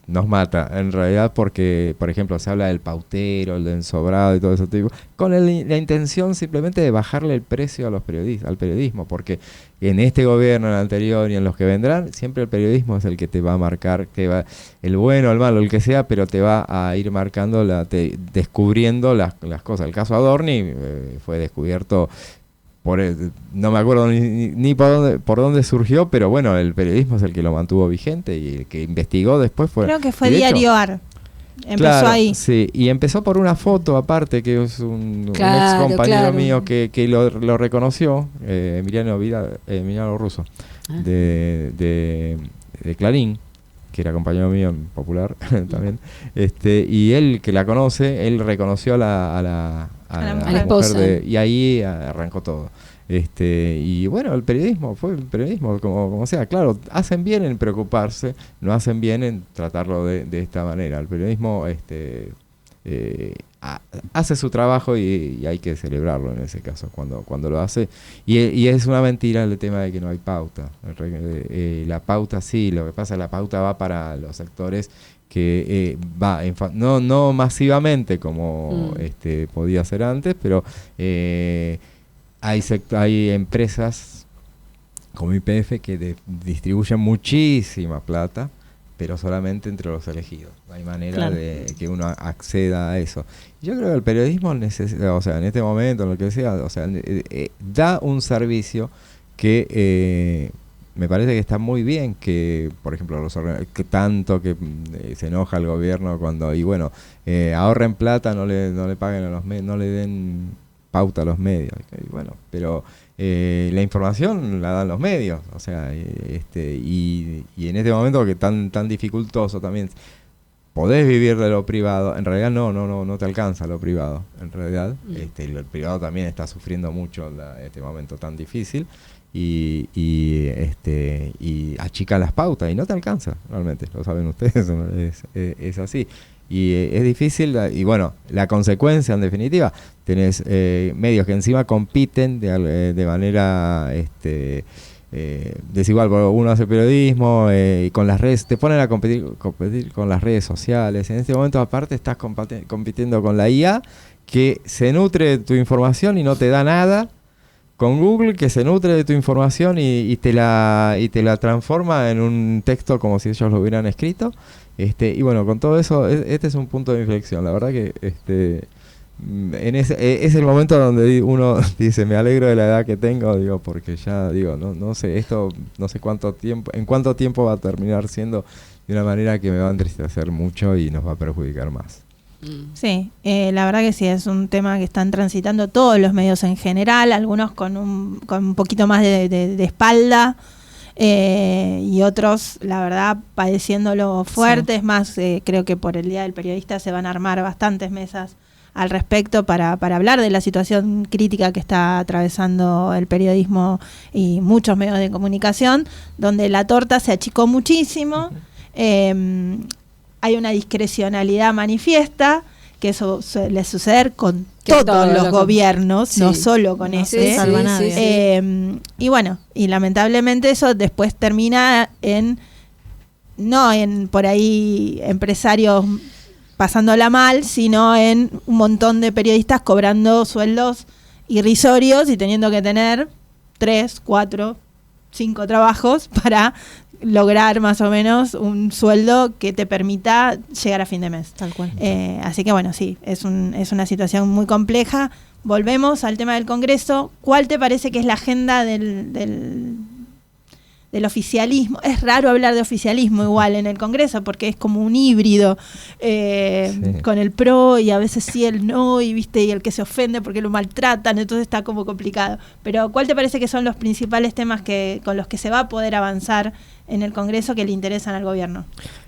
nos mata en realidad, porque por ejemplo se habla del pautero, el del sobrado y todo eso tipo, con la intención simplemente de bajarle el precio a los al periodismo, porque en este gobierno, en el anterior y en los que vendrán, siempre el periodismo es el que te va a marcar, el bueno, el malo, el que sea, pero te va a ir marcando, descubriendo las cosas. El caso Adorni fue descubierto no me acuerdo ni por dónde surgió, pero bueno, el periodismo es el que lo mantuvo vigente y el que investigó después fue... Creo que fue Diario AR. Empezó ahí. Sí, y empezó por una foto aparte, que es un ex compañero mío que lo reconoció, Emiliano Russo, de Clarín, que era compañero mío en Popular también, y él que la conoce, él reconoció a la mujer y ahí arrancó todo. Y bueno, el periodismo como sea, claro, hacen bien en preocuparse, no hacen bien en tratarlo de esta manera. El periodismo hace su trabajo y hay que celebrarlo en ese caso cuando lo hace, y es una mentira el tema de que no hay pauta. La pauta sí, lo que pasa es que la pauta va para los sectores que no masivamente como podía ser antes, pero hay empresas como YPF que distribuyen muchísima plata, pero solamente entre los elegidos. No hay manera de que uno acceda a eso. Yo creo que el periodismo o sea, en este momento, en lo que sea, o sea, da un servicio que me parece que está muy bien, que por ejemplo que tanto que se enoja el gobierno cuando ahorren plata, no le paguen a los medios, no le den pauta a los medios, y bueno, pero la información la dan los medios, o sea, y en este momento que tan dificultoso también, podés vivir de lo privado, en realidad no te alcanza lo privado, en realidad, el privado también está sufriendo mucho este momento tan difícil, y achica las pautas y no te alcanza, realmente, lo saben ustedes, es así. Y es difícil, y bueno, la consecuencia en definitiva, tenés medios que encima compiten de manera desigual, porque uno hace periodismo y con las redes, te ponen a competir con las redes sociales. En este momento aparte estás compitiendo con la IA, que se nutre de tu información y no te da nada, con Google, que se nutre de tu información y te la transforma en un texto como si ellos lo hubieran escrito. Y bueno, con todo eso, este es un punto de inflexión. La verdad que es el momento donde uno dice, me alegro de la edad que tengo, digo, porque ya digo, no sé, esto no sé en cuánto tiempo va a terminar siendo de una manera que me va a entristecer mucho y nos va a perjudicar más. Sí, la verdad que sí, es un tema que están transitando todos los medios en general, algunos con un poquito más de espalda, y otros, la verdad, padeciéndolo fuerte. Sí. Es más, creo que por el Día del Periodista se van a armar bastantes mesas al respecto para hablar de la situación crítica que está atravesando el periodismo y muchos medios de comunicación, donde la torta se achicó muchísimo. Hay una discrecionalidad manifiesta, que eso suele suceder con todos los gobiernos, sí, no solo con ese. Y bueno, y lamentablemente eso después termina no en por ahí empresarios pasándola mal, sino en un montón de periodistas cobrando sueldos irrisorios y teniendo que tener 3, 4, 5 trabajos para lograr más o menos un sueldo que te permita llegar a fin de mes. Tal cual. Así que bueno, sí, es una situación muy compleja. Volvemos al tema del Congreso. ¿Cuál te parece que es la agenda del oficialismo? Es raro hablar de oficialismo igual en el Congreso porque es como un híbrido con el pro y a veces sí el no y el que se ofende porque lo maltratan, entonces está como complicado. Pero ¿cuál te parece que son los principales temas con los que se va a poder avanzar en el Congreso que le interesan al gobierno?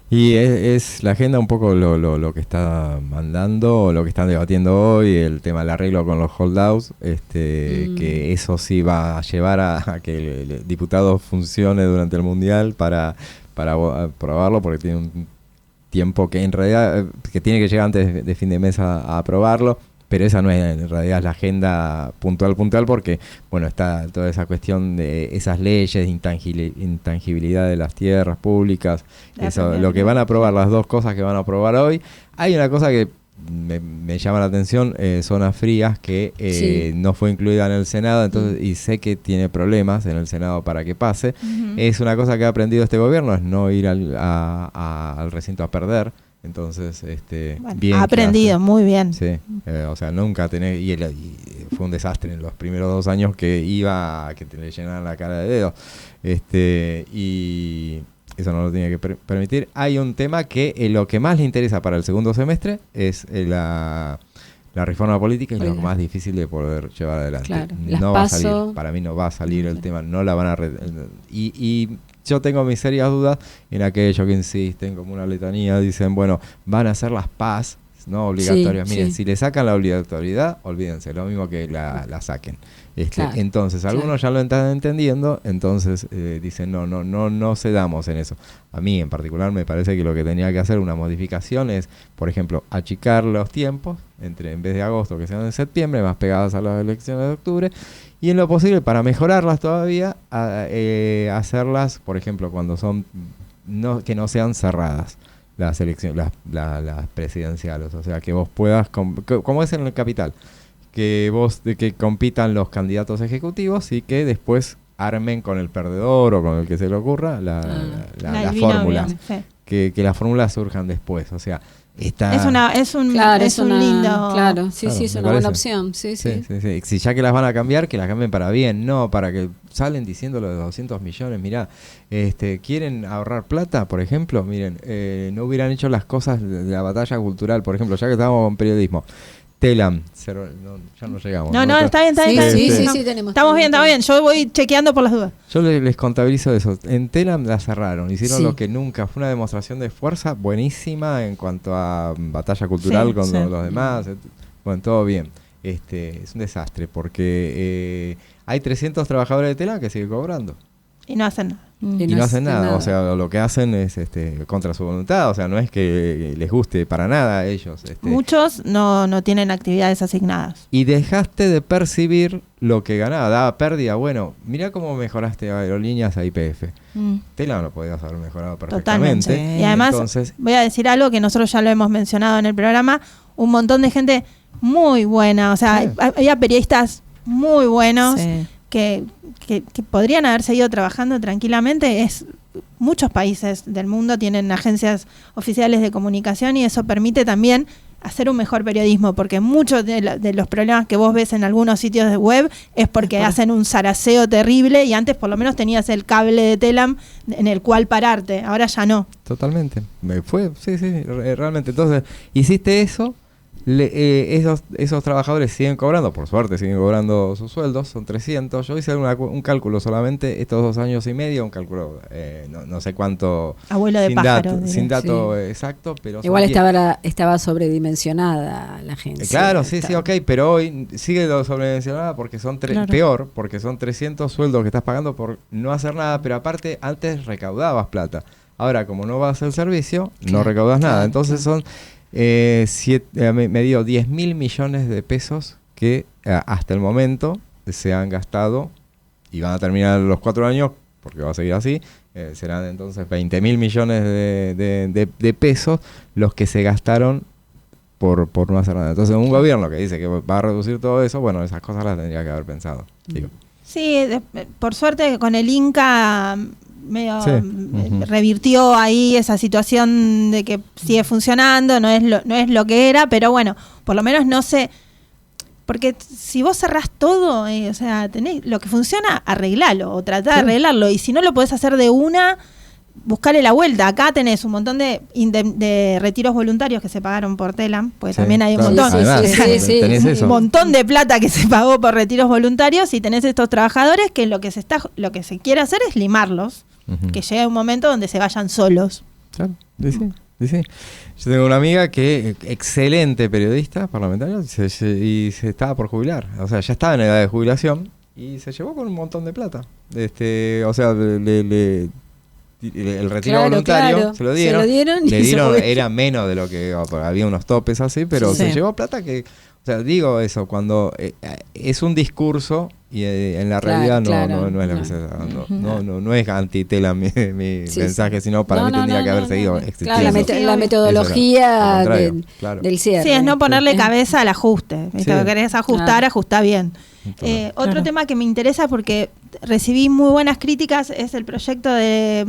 Y es la agenda un poco lo que está mandando, lo que están debatiendo hoy, el tema del arreglo con los holdouts, que eso sí va a llevar a que el diputado funcione durante el Mundial para aprobarlo, porque tiene un tiempo que en realidad que tiene que llegar antes de fin de mes a aprobarlo. Pero esa no es en realidad la agenda puntual, porque bueno, está toda esa cuestión de esas leyes, intangibilidad de las tierras públicas, lo que van a aprobar, las dos cosas que van a aprobar hoy. Hay una cosa que me llama la atención, zonas frías, que no fue incluida en el Senado, entonces y sé que tiene problemas en el Senado para que pase. Es una cosa que ha aprendido este gobierno, es no ir al recinto a perder. Entonces, bien. Ha aprendido, muy bien. Sí, o sea, nunca tenés. Y fue un desastre en los primeros 2 años que te le llenaran la cara de dedos. Y eso no lo tenía que permitir. Hay un tema que lo que más le interesa para el segundo semestre es la reforma política, y lo más difícil de poder llevar adelante. Claro, no va a salir, para mí no va a salir el tema, no la van a. Y yo tengo mis serias dudas en aquellos que insisten, como una letanía, dicen, bueno, van a hacer las PAS, no obligatorias. Miren, si le sacan la obligatoriedad, olvídense, lo mismo que la saquen. Claro, entonces, algunos ya lo están entendiendo, entonces dicen, no cedamos en eso. A mí en particular me parece que lo que tenía que hacer una modificación es, por ejemplo, achicar los tiempos, en vez de agosto que sean en septiembre, más pegadas a las elecciones de octubre, y en lo posible, para mejorarlas todavía, hacerlas, por ejemplo, cuando son que no sean cerradas las elecciones, las presidenciales, o sea, que vos puedas, como es en el Capital, que compitan los candidatos ejecutivos y que después armen con el perdedor o con el que se le ocurra las fórmulas, que las fórmulas surjan después, o sea, es un lindo, claro, es una buena opción, sí. Si ya que las van a cambiar, que las cambien para bien, no para que salen diciendo lo de 200 millones, mirá, quieren ahorrar plata, por ejemplo, miren, no hubieran hecho las cosas de la batalla cultural, por ejemplo, ya que estábamos con periodismo. Telam, ya no llegamos. No, está bien. Sí, tenemos. Estamos bien. Yo voy chequeando por las dudas. Yo les contabilizo eso. En Telam la cerraron, hicieron lo que nunca. Fue una demostración de fuerza buenísima en cuanto a batalla cultural con los demás. Bueno, todo bien. Es un desastre porque hay 300 trabajadores de Telam que siguen cobrando. Y no hacen nada. Y no hacen nada, o sea, lo que hacen es contra su voluntad, o sea, no es que les guste para nada a ellos. Muchos no tienen actividades asignadas. Y dejaste de percibir lo que ganaba, daba pérdida. Bueno, mirá cómo mejoraste Aerolíneas a YPF. Telam lo podías haber mejorado perfectamente. Totalmente. Y además, voy a decir algo que nosotros ya lo hemos mencionado en el programa, un montón de gente muy buena, o sea, había periodistas muy buenos que podrían haber seguido trabajando tranquilamente. Muchos países del mundo tienen agencias oficiales de comunicación y eso permite también hacer un mejor periodismo, porque muchos de los problemas que vos ves en algunos sitios de web es porque hacen un zaraceo terrible y antes por lo menos tenías el cable de Telam en el cual pararte, ahora ya no. Totalmente, realmente. Entonces, hiciste eso. Esos trabajadores siguen cobrando, por suerte siguen cobrando sus sueldos, son 300. Yo hice un cálculo solamente estos 2 años y medio, un cálculo no sé cuánto, abuelo de pájaro, sin dato exacto, pero igual estaba sobredimensionada la agencia. Claro, ok, pero hoy sigue sobredimensionada porque son peor, porque son 300 sueldos que estás pagando por no hacer nada, pero aparte antes recaudabas plata. Ahora, como no vas al servicio, no recaudas nada, entonces son me dio 10.000 millones de pesos que hasta el momento se han gastado y van a terminar los 4 años, porque va a seguir así, serán entonces 20.000 millones de pesos los que se gastaron por no hacer nada. Entonces un gobierno que dice que va a reducir todo eso, bueno, esas cosas las tendría que haber pensado. Digo. Sí, por suerte con el Inca medio revirtió ahí esa situación de que sigue funcionando, no es lo que era, pero bueno, por lo menos no sé. Porque si vos cerrás todo, o sea, tenés lo que funciona, arreglalo o tratá de arreglarlo. Y si no lo podés hacer de una, buscarle la vuelta. Acá tenés un montón de retiros voluntarios que se pagaron por Telam, porque también hay un montón. Un montón de plata que se pagó por retiros voluntarios y tenés estos trabajadores que lo que se quiere hacer es limarlos, que llegue un momento donde se vayan solos. Claro, sí. Yo tengo una amiga que excelente periodista parlamentaria y se estaba por jubilar. O sea, ya estaba en edad de jubilación y se llevó con un montón de plata. O sea, el retiro voluntario se lo dieron. Le dieron, era menos de lo que había unos topes así, pero se llevó plata que... O sea, digo eso, cuando es un discurso y en la realidad no es lo que se está dando. No es anti-Tela mi mensaje, sino para mí tendría que haber seguido existiendo. Claro, la metodología del cierre. Sí, es no ponerle cabeza al ajuste. Si lo querés ajustar, ajustá bien. Otro tema que me interesa porque recibí muy buenas críticas es el proyecto de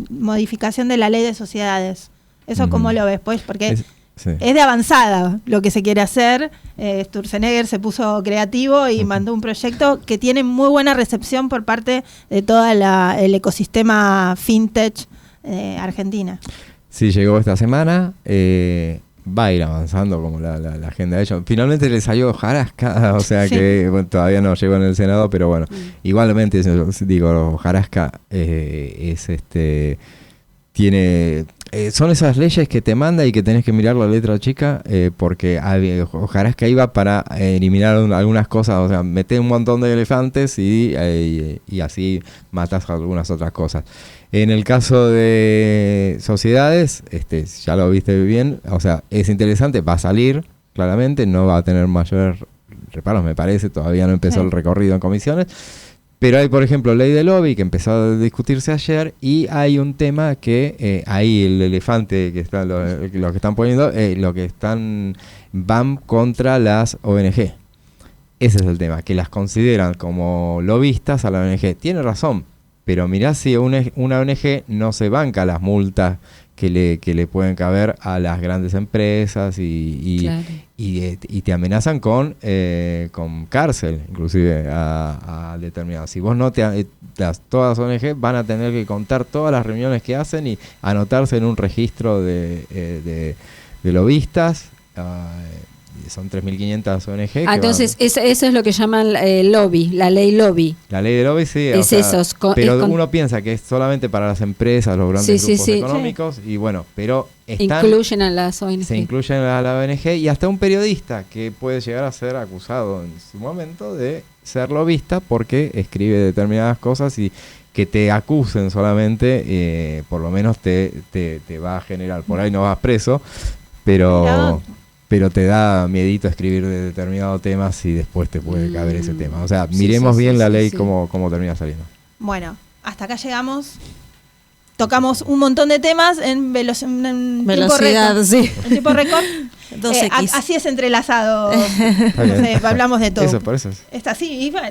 modificación de la ley de sociedades. ¿Eso cómo lo ves? Pues porque... Es de avanzada lo que se quiere hacer. Sturzenegger se puso creativo y mandó un proyecto que tiene muy buena recepción por parte de todo el ecosistema fintech argentina. Sí, llegó esta semana. Va a ir avanzando como la agenda de ellos. Finalmente le salió Jarasca, o sea que todavía no llegó en el Senado, pero bueno, igualmente digo, Jarasca tiene... son esas leyes que te manda y que tenés que mirar la letra chica porque Jarasca iba para eliminar algunas cosas, o sea, meter un montón de elefantes y así matas algunas otras cosas. En el caso de sociedades, ya lo viste bien, o sea, es interesante, va a salir, claramente, no va a tener mayores reparos, me parece, todavía no empezó el recorrido en comisiones. Pero hay, por ejemplo, ley de lobby que empezó a discutirse ayer y hay un tema que ahí el elefante que están lo que están poniendo, van contra las ONG. Ese es el tema, que las consideran como lobistas a la ONG. Tiene razón, pero mirá si una ONG no se banca las multas que le pueden caber a las grandes empresas y te amenazan con cárcel, inclusive a determinados. Si vos no todas las ONG van a tener que contar todas las reuniones que hacen y anotarse en un registro de lobistas. Son 3.500 ONG. Entonces, eso es lo que llaman lobby, la ley lobby. La ley de lobby, sí. Pero uno piensa que es solamente para las empresas, los grandes grupos económicos, y bueno, pero incluyen a las ONG. Se incluyen a la ONG y hasta un periodista que puede llegar a ser acusado en su momento de ser lobista porque escribe determinadas cosas y que te acusen solamente, por lo menos te va a generar, por ahí no vas preso, pero te da miedito escribir de determinado tema si después te puede caber ese tema. O sea, miremos bien la ley cómo termina saliendo. Bueno, hasta acá llegamos. Tocamos un montón de temas en velocidad, en tiempo récord. 2X. Así es entrelazado. Hablamos de todo. Por eso es. Está así, y bueno,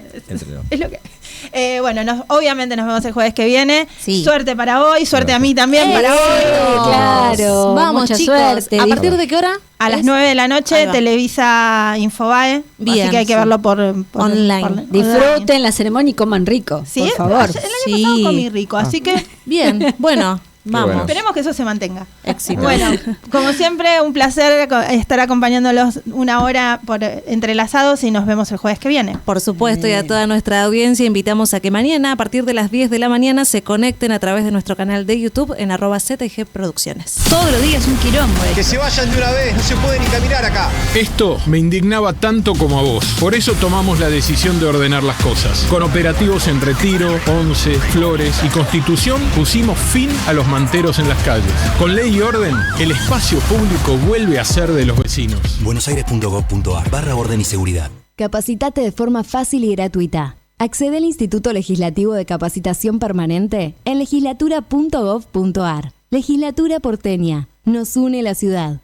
es lo que... obviamente nos vemos el jueves que viene. Sí. Suerte para hoy, suerte a mí también para hoy. Claro. Vamos, chicos. Suerte. ¿A partir de qué hora? A las 9 de la noche, Televisa Infobae. Bien, así que hay que verlo por online. Disfruten la ceremonia y coman rico, por favor. El año pasado comí rico, así que... Bien, bueno. Vamos. Bueno. Esperemos que eso se mantenga. Éxito. Bueno, como siempre, un placer estar acompañándolos una hora por entrelazados y nos vemos el jueves que viene. Por supuesto, y a toda nuestra audiencia invitamos a que mañana, a partir de las 10 de la mañana, se conecten a través de nuestro canal de YouTube en @ZG Producciones. Todos los días un quilombo. Que se vayan de una vez, no se puede ni caminar acá. Esto me indignaba tanto como a vos. Por eso tomamos la decisión de ordenar las cosas. Con operativos en Retiro, Once, Flores y Constitución pusimos fin a los manteros en las calles. Con ley y orden, el espacio público vuelve a ser de los vecinos. buenosaires.gov.ar/orden y seguridad. Capacitate de forma fácil y gratuita. Accede al Instituto Legislativo de Capacitación Permanente en legislatura.gov.ar. Legislatura porteña. Nos une la ciudad.